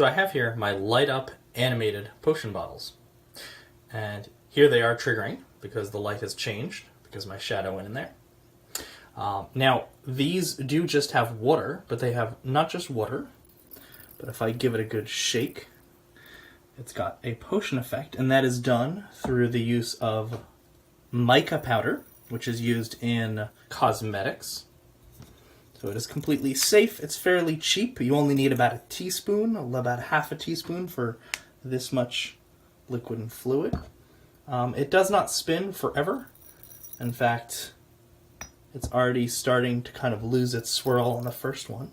So I have here my light up animated potion bottles. And here they are triggering because the light has changed because my shadow went in there. Now, these do just have water, but they have not just water, but if I give it a good shake, it's got a potion effect, and that is done through the use of mica powder, which is used in cosmetics. So it is completely safe. It's fairly cheap. You only need about a teaspoon, about half a teaspoon for this much liquid and fluid. It does not spin forever. In fact, it's already starting to kind of lose its swirl on the first one.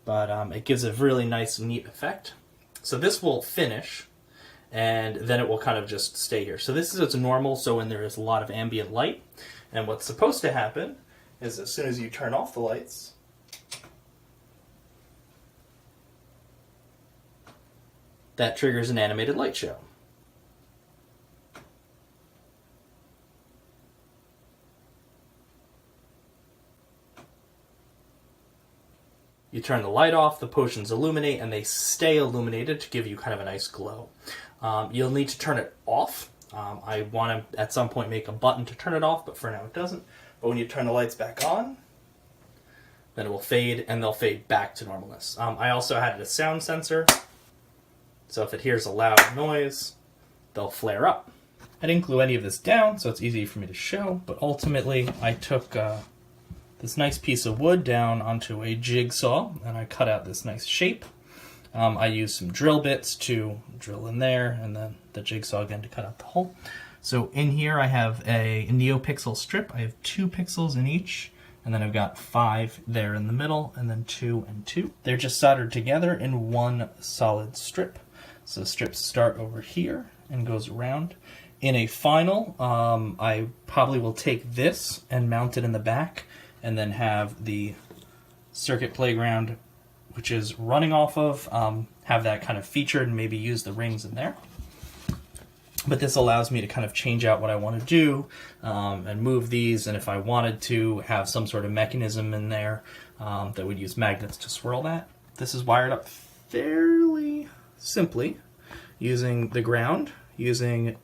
But it gives a really nice, neat effect. So this will finish, and then it will kind of just stay here. So this is its normal, so when there is a lot of ambient light. And what's supposed to happen is as soon as you turn off the lights, that triggers an animated light show. You turn the light off, the potions illuminate, and they stay illuminated to give you kind of a nice glow. You'll need to turn it off. I want to, at some point, make a button to turn it off, but for now it doesn't. But when you turn the lights back on, then it will fade, and they'll fade back to normalness. I also added a sound sensor, so if it hears a loud noise, they'll flare up. I didn't glue any of this down, so it's easy for me to show, but ultimately I took this nice piece of wood down onto a jigsaw, and I cut out this nice shape. I used some drill bits to drill in there, and then the jigsaw again to cut out the hole. So in here I have a Neopixel strip. I have 2 pixels in each, and then I've got 5 there in the middle, and then 2 and 2. They're just soldered together in one solid strip. So the strips start over here and goes around. In a final, I probably will take this and mount it in the back, and then have the Circuit Playground, which is running off of, have that kind of featured and maybe use the rings in there. But this allows me to kind of change out what I want to do and move these, and if I wanted to have some sort of mechanism in there that would use magnets to swirl that. This is wired up fairly simply using the ground, using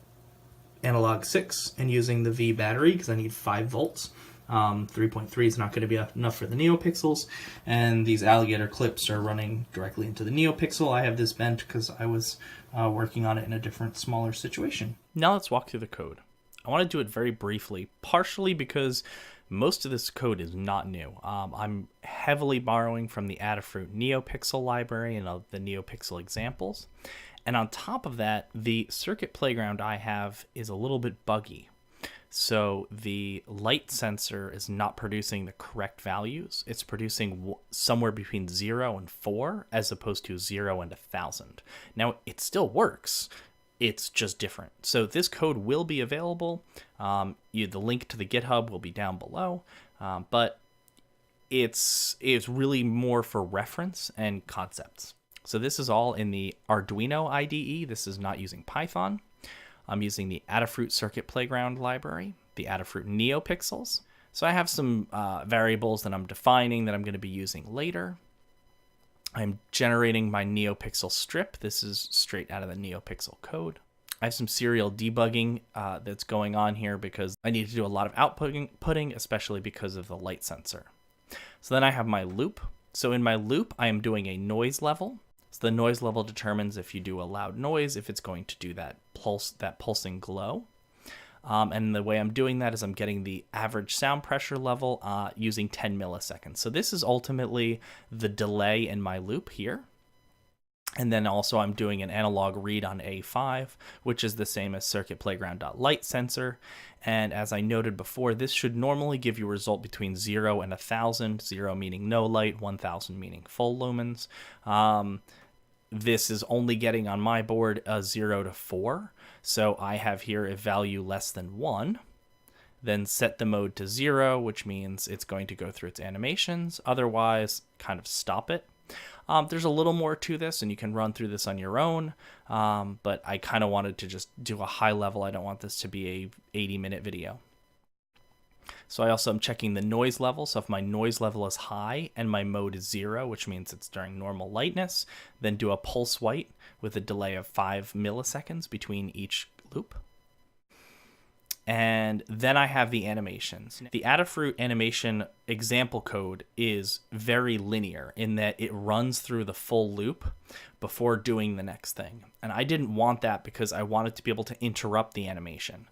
analog 6, and using the V battery because I need 5 volts. 3.3 is not going to be enough for the Neopixels, and these alligator clips are running directly into the Neopixel. I have this bent because I was working on it in a different, smaller situation. Now let's walk through the code. I want to do it very briefly, partially because most of this code is not new. I'm heavily borrowing from the Adafruit Neopixel library and the Neopixel examples. And on top of that, the Circuit Playground I have is a little bit buggy. So the light sensor is not producing the correct values. It's producing somewhere between 0 and 4 as opposed to 0 and 1,000. Now, it still works. It's just different. So this code will be available. The link to the GitHub will be down below. But it's really more for reference and concepts. So this is all in the Arduino IDE. This is not using Python. I'm using the Adafruit Circuit Playground library, the Adafruit Neopixels. So I have some variables that I'm defining that I'm going to be using later. I'm generating my Neopixel strip. This is straight out of the Neopixel code. I have some serial debugging that's going on here because I need to do a lot of outputting, especially because of the light sensor. So then I have my loop. So in my loop, I am doing a noise level. So the noise level determines if you do a loud noise, if it's going to do that pulsing glow. And the way I'm doing that is I'm getting the average sound pressure level using 10 milliseconds. So this is ultimately the delay in my loop here. And then also I'm doing an analog read on A5, which is the same as Circuit Playground.light sensor. And as I noted before, this should normally give you a result between 0 and 1,000, 0 meaning no light, 1,000 meaning full lumens. This is only getting on my board a 0 to 4. So I have here a value less than 1. Then set the mode to 0, which means it's going to go through its animations. Otherwise, kind of stop it. There's a little more to this, and you can run through this on your own, but I kind of wanted to just do a high level. I don't want this to be a 80-minute video. So I also am checking the noise level. So if my noise level is high and my mode is 0, which means it's during normal lightness, then do a pulse white with a delay of 5 milliseconds between each loop. And then I have the animations. The Adafruit animation example code is very linear in that it runs through the full loop before doing the next thing. And I didn't want that because I wanted to be able to interrupt the animation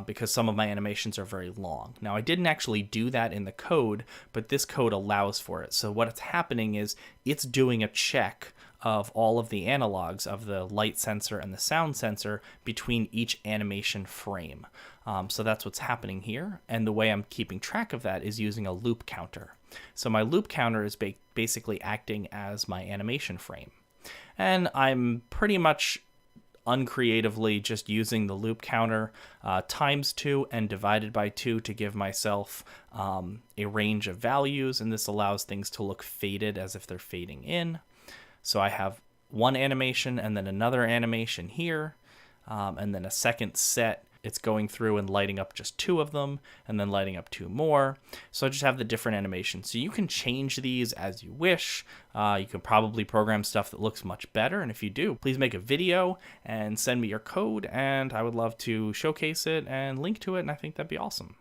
because some of my animations are very long. Now, I didn't actually do that in the code, but this code allows for it. So what's happening is it's doing a check of all of the analogs of the light sensor and the sound sensor between each animation frame. So that's what's happening here. And the way I'm keeping track of that is using a loop counter. So my loop counter is basically acting as my animation frame. And I'm pretty much uncreatively just using the loop counter times 2 and divided by 2 to give myself a range of values. And this allows things to look faded as if they're fading in. So I have one animation and then another animation here, and then a second set. It's going through and lighting up just 2 of them and then lighting up 2 more. So I just have the different animations. So you can change these as you wish. You can probably program stuff that looks much better. And if you do, please make a video and send me your code. And I would love to showcase it and link to it. And I think that'd be awesome.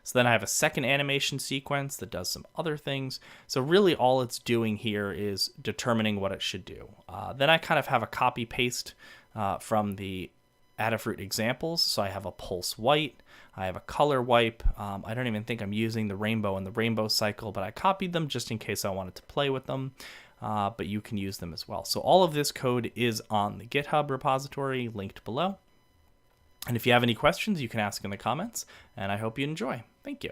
So then I have a second animation sequence that does some other things. So really all it's doing here is determining what it should do. Then I kind of have a copy paste from the Adafruit examples. So I have a pulse white, I have a color wipe. I don't even think I'm using the rainbow and the rainbow cycle, but I copied them just in case I wanted to play with them. But you can use them as well. So all of this code is on the GitHub repository linked below. And if you have any questions, you can ask in the comments, and I hope you enjoy. Thank you.